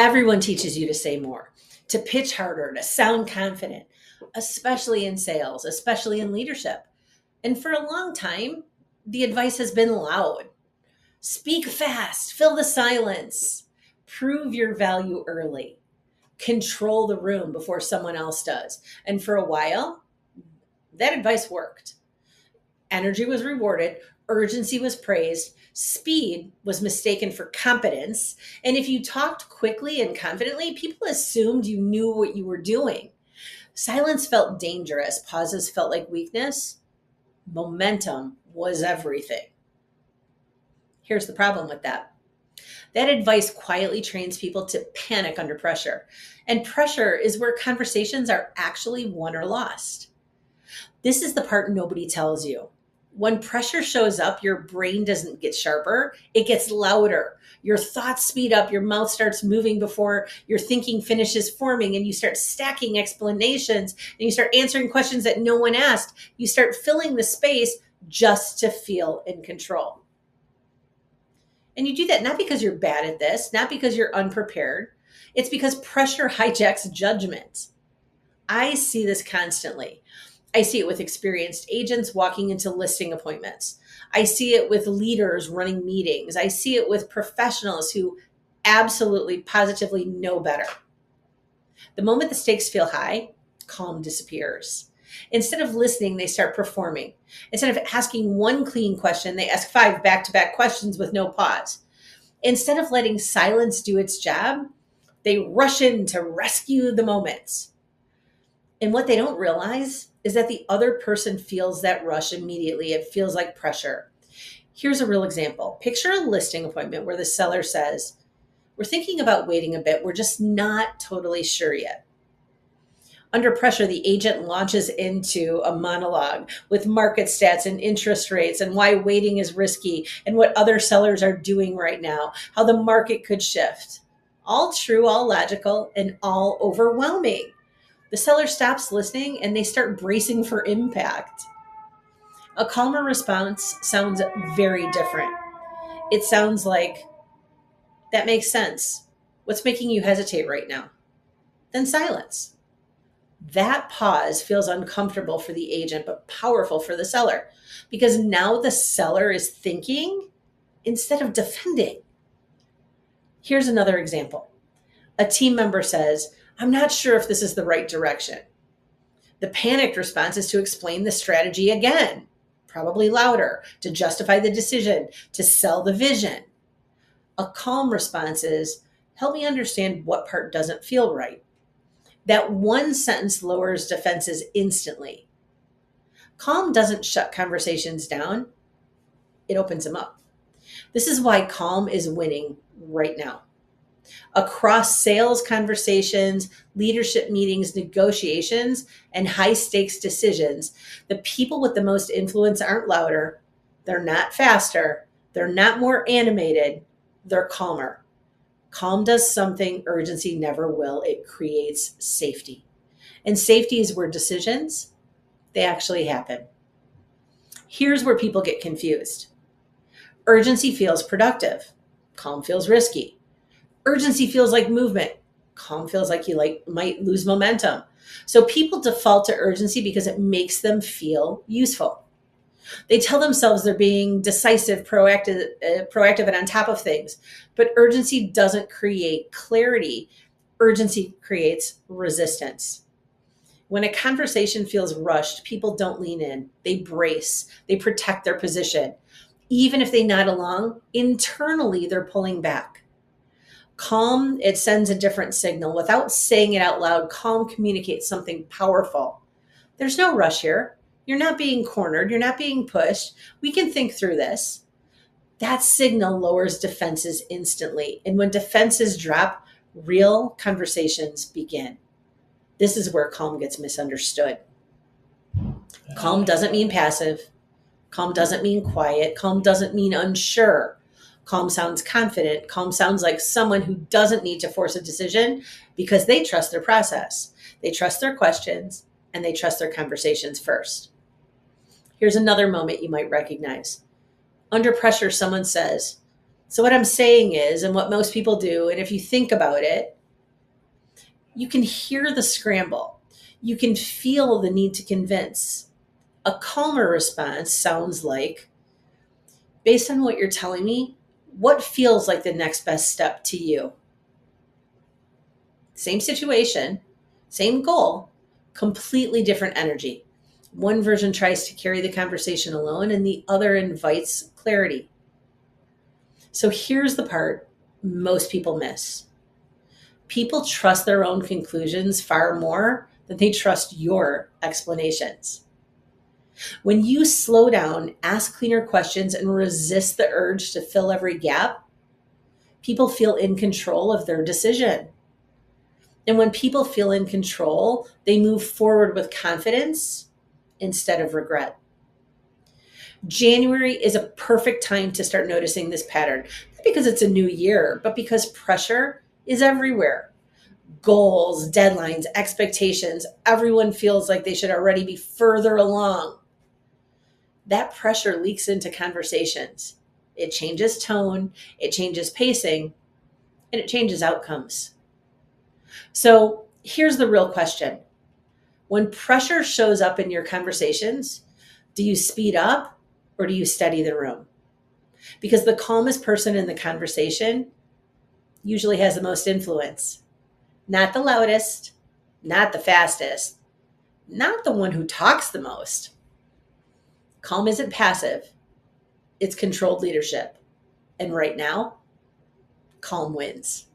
Everyone teaches you to say more, to pitch harder, to sound confident, especially in sales, especially in leadership. And for a long time, the advice has been loud. Speak fast, fill the silence, prove your value early, control the room before someone else does. And for a while, that advice worked. Energy was rewarded, urgency was praised, speed was mistaken for competence. And if you talked quickly and confidently, people assumed you knew what you were doing. Silence felt dangerous, pauses felt like weakness. Momentum was everything. Here's the problem with that. That advice quietly trains people to panic under pressure. And pressure is where conversations are actually won or lost. This is the part nobody tells you. When pressure shows up, your brain doesn't get sharper, it gets louder. Your thoughts speed up, your mouth starts moving before your thinking finishes forming, and you start stacking explanations, and you start answering questions that no one asked. You start filling the space just to feel in control. And you do that not because you're bad at this, not because you're unprepared. It's because pressure hijacks judgment. I see this constantly. I see it with experienced agents walking into listing appointments. I see it with leaders running meetings. I see it with professionals who absolutely, positively know better. The moment the stakes feel high, calm disappears. Instead of listening, they start performing. Instead of asking one clean question, they ask 5 back-to-back questions with no pause. Instead of letting silence do its job, they rush in to rescue the moment. And what they don't realize is that the other person feels that rush immediately. It feels like pressure. Here's a real example. Picture a listing appointment where the seller says, "We're thinking about waiting a bit. We're just not totally sure yet." Under pressure, the agent launches into a monologue with market stats and interest rates and why waiting is risky and what other sellers are doing right now, how the market could shift. All true, all logical, and all overwhelming. The seller stops listening and they start bracing for impact. A calmer response sounds very different. It sounds like, "That makes sense. What's making you hesitate right now?" Then silence. That pause feels uncomfortable for the agent, but powerful for the seller because now the seller is thinking instead of defending. Here's another example. A team member says, "I'm not sure if this is the right direction." The panicked response is to explain the strategy again, probably louder, to justify the decision, to sell the vision. A calm response is, "Help me understand what part doesn't feel right." That one sentence lowers defenses instantly. Calm doesn't shut conversations down, it opens them up. This is why calm is winning right now. Across sales conversations, leadership meetings, negotiations, and high stakes decisions, the people with the most influence aren't louder, they're not faster, they're not more animated, they're calmer. Calm does something urgency never will. It creates safety. And safety is where decisions, they actually happen. Here's where people get confused. Urgency feels productive. Calm feels risky. Urgency feels like movement. Calm feels like you might lose momentum. So people default to urgency because it makes them feel useful. They tell themselves they're being decisive, proactive, and on top of things. But urgency doesn't create clarity. Urgency creates resistance. When a conversation feels rushed, people don't lean in. They brace. They protect their position. Even if they nod along, internally they're pulling back. Calm, it sends a different signal. Without saying it out loud, calm communicates something powerful. There's no rush here. You're not being cornered. You're not being pushed. We can think through this. That signal lowers defenses instantly. And when defenses drop, real conversations begin. This is where calm gets misunderstood. Calm doesn't mean passive. Calm doesn't mean quiet. Calm doesn't mean unsure. Calm sounds confident. Calm sounds like someone who doesn't need to force a decision because they trust their process. They trust their questions and they trust their conversations first. Here's another moment you might recognize. Under pressure, someone says, So, what I'm saying is, and what most people do, and if you think about it, you can hear the scramble. You can feel the need to convince. A calmer response sounds like, based on what you're telling me, what feels like the next best step to you? Same situation, same goal, completely different energy. One version tries to carry the conversation alone, and the other invites clarity. So here's the part most people miss. People trust their own conclusions far more than they trust your explanations. When you slow down, ask cleaner questions, and resist the urge to fill every gap, people feel in control of their decision. And when people feel in control, they move forward with confidence instead of regret. January is a perfect time to start noticing this pattern, not because it's a new year, but because pressure is everywhere. Goals, deadlines, expectations, everyone feels like they should already be further along. That pressure leaks into conversations. It changes tone, it changes pacing, and it changes outcomes. So here's the real question. When pressure shows up in your conversations, do you speed up or do you steady the room? Because the calmest person in the conversation usually has the most influence. Not the loudest, not the fastest, not the one who talks the most. Calm isn't passive, it's controlled leadership. And right now, calm wins.